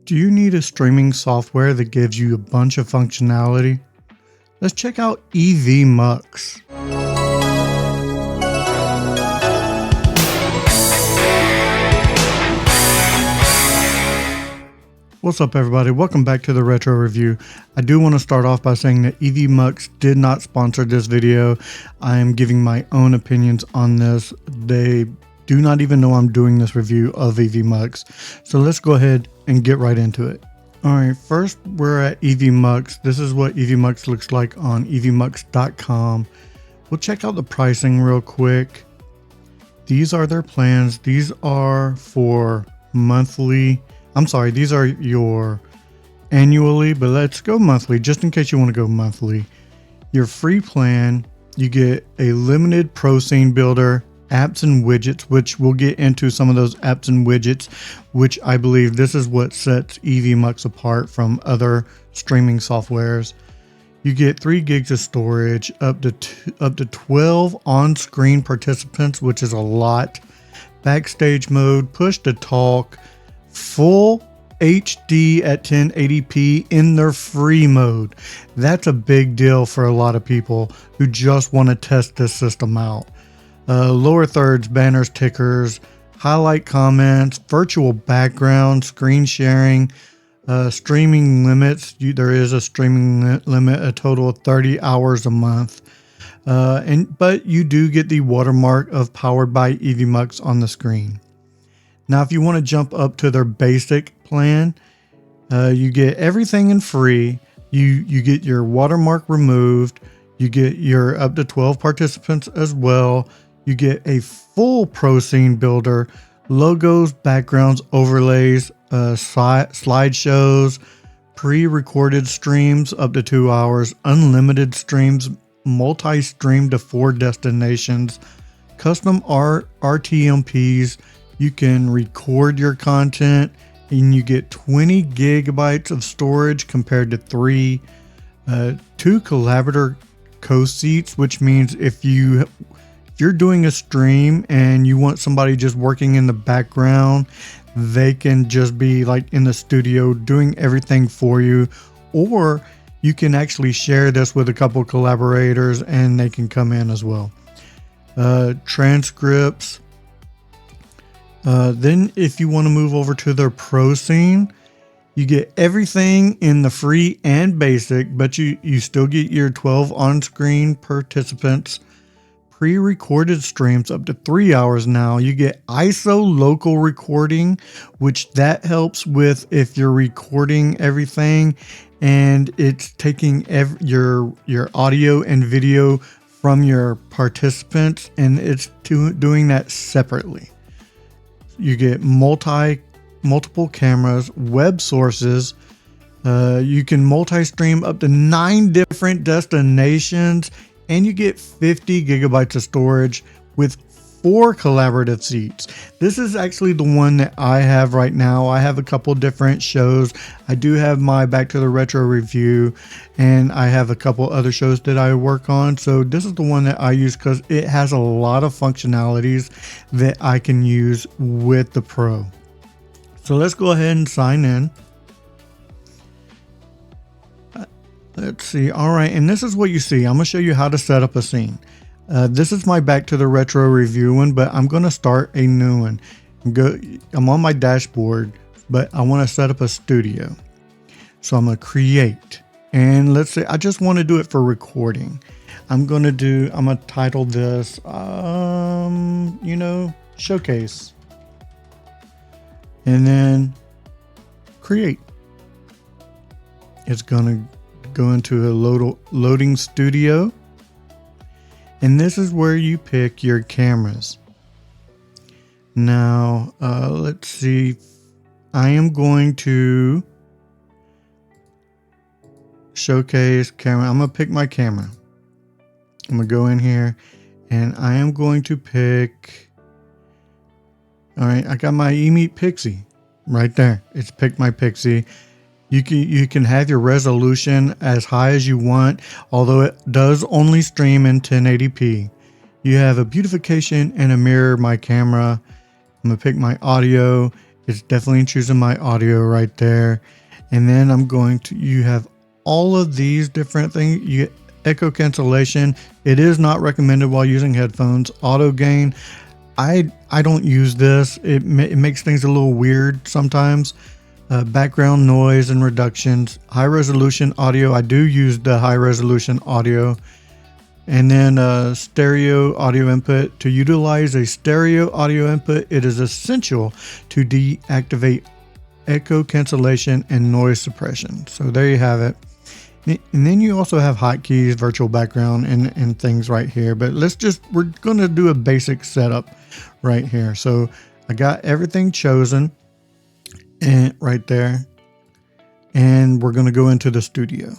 Do you need a streaming software that gives you a bunch of functionality? Let's check out EVMUX. What's up everybody, welcome back to the Retro Review. I do want to start off by saying that EVMUX did not sponsor this video. I am giving my own opinions on this. They do not even know I'm doing this review of EVMUX. So let's go ahead and get right into it. Alright, first we're at EVMUX. This is what EVMUX looks like on EVMUX.com. We'll check out the pricing real quick. These are their plans. These are for monthly. These are your annually, but let's go monthly just in case you want to go monthly. Your free plan, you get a limited pro scene builder, apps and widgets, which we'll get into some of those apps and widgets, which I believe this is what sets EVMUX apart from other streaming softwares. You get 3 gigs of storage, up to 12 on-screen participants, which is a lot. Backstage mode, push to talk, full HD at 1080p in their free mode. That's a big deal for a lot of people who just want to test this system out. Lower thirds, banners, tickers, highlight comments, virtual background, screen sharing, streaming limits. There is a streaming limit, a total of 30 hours a month. But you do get the watermark of powered by EVMUX on the screen. Now, if you want to jump up to their basic plan, you get everything in free. You get your watermark removed. You get your up to 12 participants as well. You get a full pro scene builder, logos, backgrounds, overlays, slideshows, pre-recorded streams up to 2 hours, unlimited streams, multi-stream to 4 destinations, custom RTMPs. You can record your content and you get 20 gigabytes of storage compared to 3. 2 collaborator co-seats, which means if you're doing a stream and you want somebody just working in the background, they can just be like in the studio doing everything for you. Or you can actually share this with a couple collaborators and they can come in as well. Transcripts. Then if you want to move over to their pro scene, you get everything in the free and basic, but you still get your 12 on-screen participants, pre-recorded streams up to 3 hours now. You get ISO local recording, which that helps with if you're recording everything and it's taking your audio and video from your participants and it's doing that separately. You get multiple cameras, web sources. You can multi-stream up to 9 different destinations, and you get 50 gigabytes of storage with 4 collaborative seats. This is actually the one that I have right now. I have a couple different shows. I do have my Back to the Retro review, and I have a couple other shows that I work on. So this is the one that I use because it has a lot of functionalities that I can use with the Pro. So let's go ahead and sign in. Let's see. All right. And this is what you see. I'm going to show you how to set up a scene. This is my Back to the Retro review one, but I'm going to start a new one. I'm on my dashboard, but I want to set up a studio. So I'm going to create. And let's say I just want to do it for recording. I'm going to title this, showcase. And then create. It's going to go into a loading studio. And this is where you pick your cameras. Now, let's see. I am going to showcase camera. I'm going to pick my camera. I'm going to go in here and I am going to pick. All right, I got my eMeet Pixie right there. It's picked my Pixie. You can have your resolution as high as you want, although it does only stream in 1080p. You have a beautification and a mirror, my camera. I'm gonna pick my audio, It's definitely choosing my audio right there. And then I'm going to, you have all of these different things. You get echo cancellation. It is not recommended while using headphones. Auto gain. I don't use this. It makes things a little weird sometimes. Background noise and reductions. High resolution audio. I do use the high resolution audio. And then stereo audio input. To utilize a stereo audio input, it is essential to deactivate echo cancellation and noise suppression. So there you have it. And then you also have hotkeys, virtual background, and things right here. But we're going to do a basic setup right here. So I got everything chosen and right there. And we're going to go into the studio.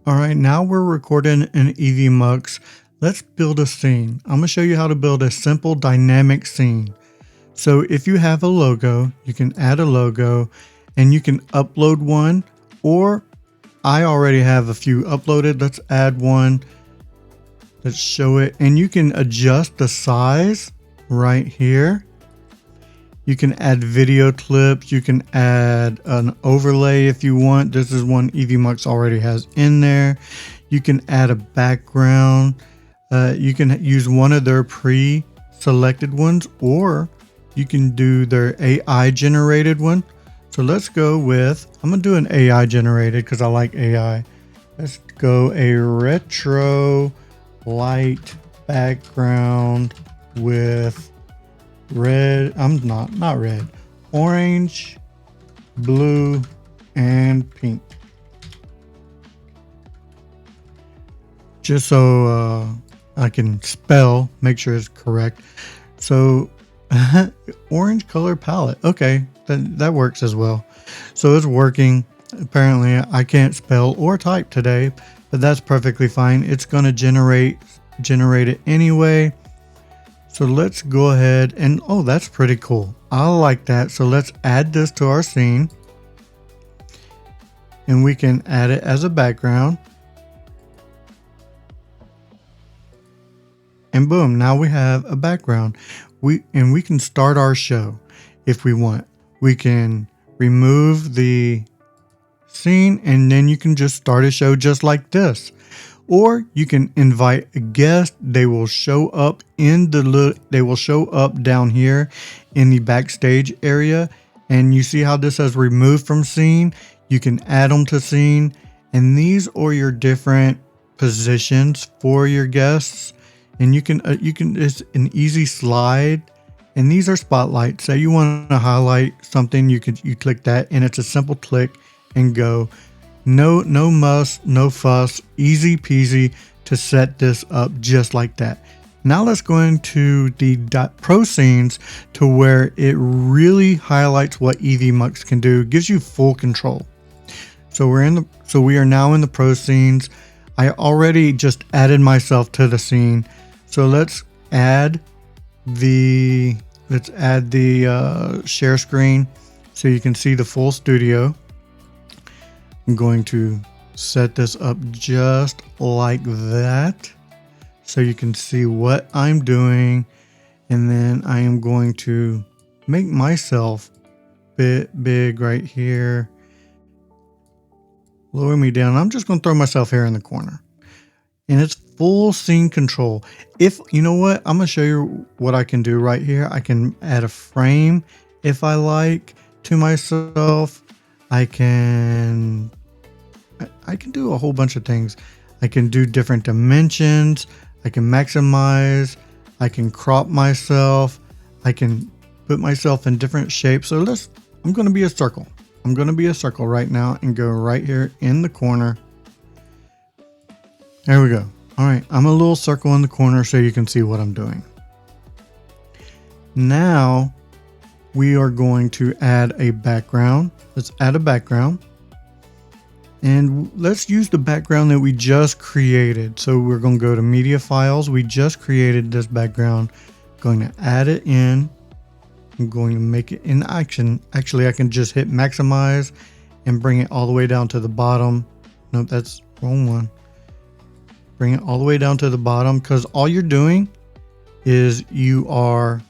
All right, now we're recording in EVMUX. Let's build a scene. I'm going to show you how to build a simple dynamic scene. So if you have a logo, you can add a logo and you can upload one, or I already have a few uploaded. Let's add one. Let's show it. And you can adjust the size right here. You can add video clips. You can add an overlay if you want. This is one EVMUX already has in there. You can add a background. You can use one of their pre-selected ones, or you can do their AI generated one. So let's go with, I'm going to do an AI generated because I like AI. Let's go a retro light background with red, not red, orange, blue, and pink. Just so I can make sure it's correct. So orange color palette. Okay, that works as well. So it's working. Apparently I can't spell or type today, but that's perfectly fine. It's going to generate it anyway. So let's go ahead and, oh, that's pretty cool. I like that. So let's add this to our scene. And we can add it as a background. And boom, now we have a background. We can start our show if we want. We can remove the scene and then you can just start a show just like this. Or you can invite a guest. They will show up down here in the backstage area. And you see how this says remove from scene. You can add them to scene. And these are your different positions for your guests. And you can it's an easy slide. And these are spotlights. Say you want to highlight something, you click that, and it's a simple click and go. No muss, no fuss, easy peasy to set this up just like that. Now let's go into the pro scenes to where it really highlights what EVMUX can do. It gives you full control. So we are now in the pro scenes. I already just added myself to the scene. So let's add the share screen so you can see the full studio. I'm going to set this up just like that so you can see what I'm doing. And then I am going to make myself big right here. Lower me down. I'm just going to throw myself here in the corner. And it's full scene control. If you know what, I'm going to show you what I can do right here. I can add a frame if I like to myself. I can do a whole bunch of things. I can do different dimensions. I can maximize. I can crop myself. I can put myself in different shapes. So I'm going to be a circle. I'm going to be a circle right now and go right here in the corner. There we go. All right. I'm a little circle in the corner so you can see what I'm doing. Now we are going to add a background. Let's add a background. And let's use the background that we just created. So we're going to go to media files. We just created this background. Going to add it in. I'm going to make it in action. Actually, I can just hit maximize and bring it all the way down to the bottom. Nope, that's wrong one. Bring it all the way down to the bottom because all you're doing is you are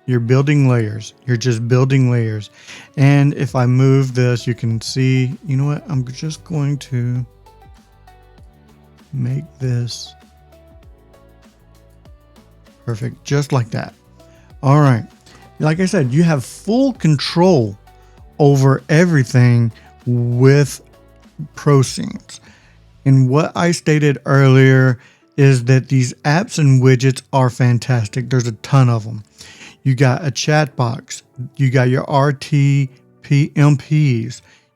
You're building layers. You're just building layers. And if I move this, you can see, you know what? I'm just going to make this perfect, just like that. All right. Like I said, you have full control over everything with ProScenes. And what I stated earlier is that these apps and widgets are fantastic. There's a ton of them. You got a chat box. You got your RTMPs.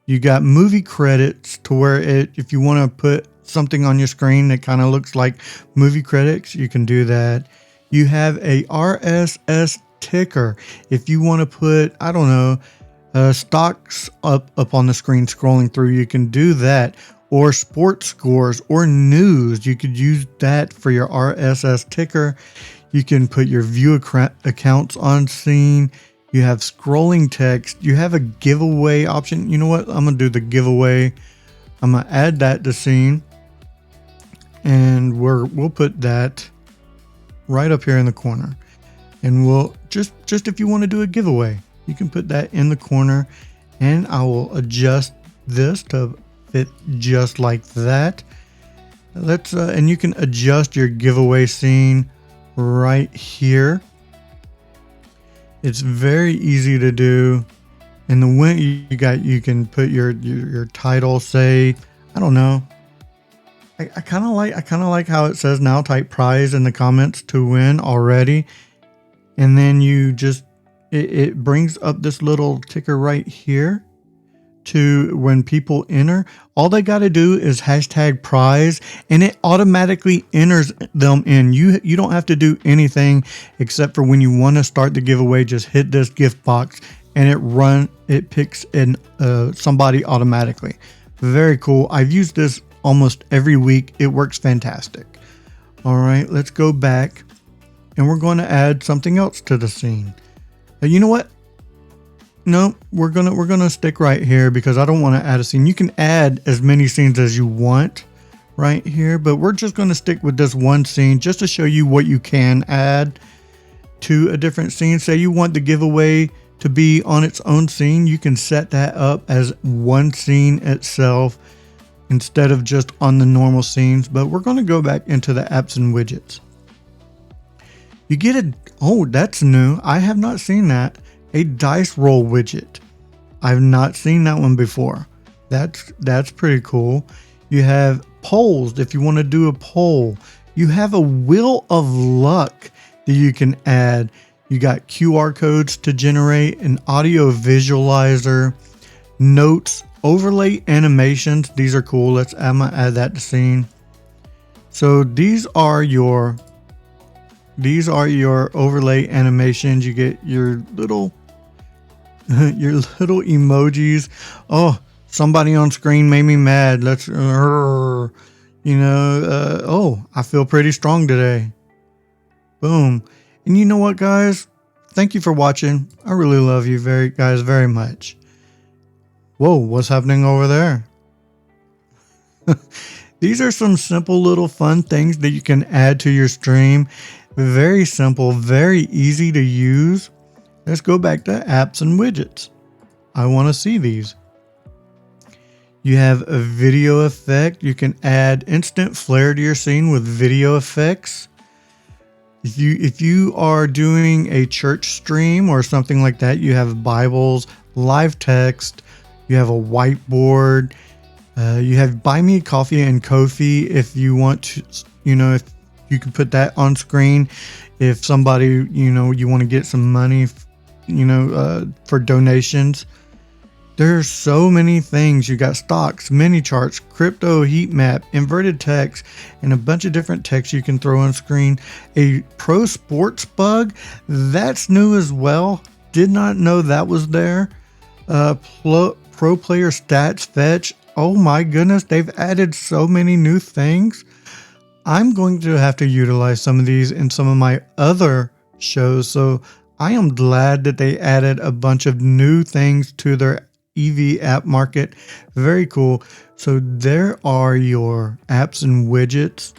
You got movie credits to where if you want to put something on your screen that kind of looks like movie credits, you can do that. You have a RSS ticker. If you want to put, I don't know, stocks up on the screen scrolling through, you can do that. Or sports scores or news, you could use that for your RSS ticker. You can put your view accounts on scene. You have scrolling text. You have a giveaway option. You know what? I'm going to do the giveaway. I'm going to add that to scene. And we'll put that right up here in the corner. And we'll just if you want to do a giveaway, you can put that in the corner. And I will adjust this to fit just like that. Let's and you can adjust your giveaway scene right here. It's very easy to do. And the win you can put your title, say, I don't know. I kind of like how it says now type prize in the comments to win already. And then you just it brings up this little ticker right here to when people enter. All they got to do is hashtag prize and it automatically enters them in. You don't have to do anything except for when you want to start the giveaway, just hit this gift box and it picks in somebody automatically. Very cool. I've used this almost every week. It works fantastic. All right, let's go back and we're going to add something else to the scene. You know what? No, we're gonna stick right here because I don't want to add a scene. You can add as many scenes as you want right here, but we're just going to stick with this one scene just to show you what you can add to a different scene. Say you want the giveaway to be on its own scene, you can set that up as one scene itself instead of just on the normal scenes. But we're going to go back into the apps and widgets. You get oh, that's new. I have not seen that. A dice roll widget. I've not seen that one before. That's pretty cool. You have polls if you want to do a poll. You have a wheel of luck that you can add. You got QR codes to generate, an audio visualizer, notes, overlay animations. These are cool. I'm gonna add that to scene. So these are your overlay animations. You get your little emojis. Oh, somebody on screen made me mad. Oh, I feel pretty strong today. Boom. And you know what, guys? Thank you for watching. I really love you guys very much. Whoa, what's happening over there? These are some simple little fun things that you can add to your stream. Very simple, very easy to use. Let's go back to apps and widgets. I want to see these. You have a video effect. You can add instant flare to your scene with video effects. If you are doing a church stream or something like that, you have Bibles, live text, you have a whiteboard, you have Buy Me Coffee and Ko-fi if you want to, if you can put that on screen. If somebody, you want to get some money, for donations. There's so many things. You got stocks, mini charts, crypto heat map, inverted text, and a bunch of different text you can throw on screen. A pro sports bug, that's new as well. Did not know that was there. Pro player stats fetch. Oh my goodness, they've added so many new things. I'm going to have to utilize some of these in some of my other shows. So I am glad that they added a bunch of new things to their EV app market. Very cool. So there are your apps and widgets.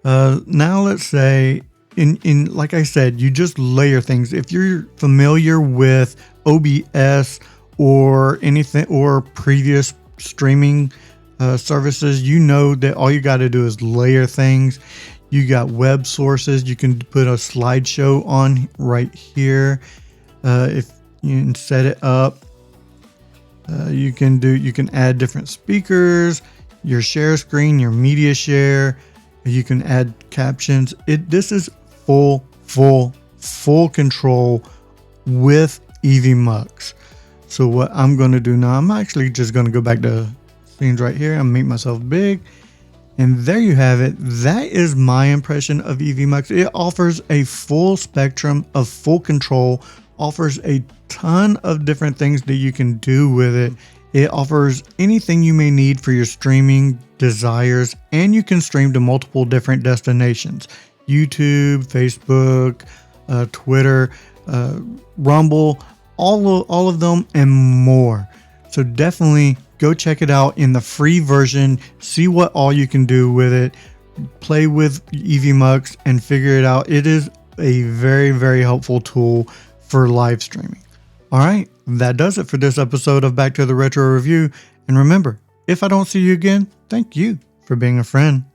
Now let's say in like I said, you just layer things. If you're familiar with OBS or anything or previous streaming services, you know that all you got to do is layer things. You got web sources. You can put a slideshow on right here. If you can set it up, you can add different speakers, your share screen, your media share. You can add captions. This is full control with EVMUX. So what I'm going to do now, I'm actually just going to go back to scenes right here and make myself big. And there you have it. That is my impression of EVMUX. It offers a full spectrum of full control, offers a ton of different things that you can do with it. It offers anything you may need for your streaming desires, and you can stream to multiple different destinations: YouTube, Facebook, Twitter, Rumble, all of them and more. So definitely go check it out in the free version, see what all you can do with it, play with EVMUX and figure it out. It is a very, very helpful tool for live streaming. All right, that does it for this episode of Back to the Retro Review. And remember, if I don't see you again, thank you for being a friend.